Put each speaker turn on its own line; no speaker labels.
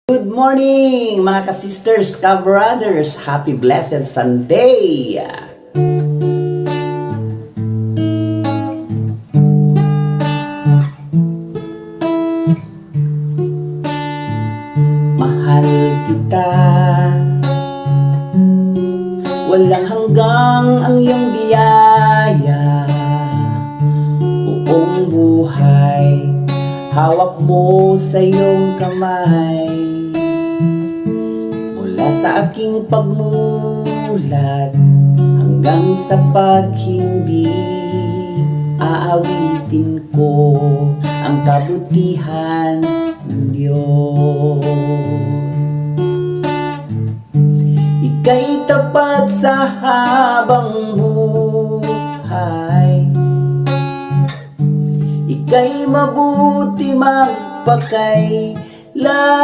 Good morning mga ka-sisters, ka-brothers! Happy blessed Sunday! Mahal kita, walang hanggang ang iyong biyaya. Buong buhay, hawak mo sa iyong kamay. Mula sa aking pagmulat hanggang sa paghimbing, aawitin ko ang kabutihan ng Diyos. Ika'y tapat sa habang buhay, ika'y mabuti magpakailan.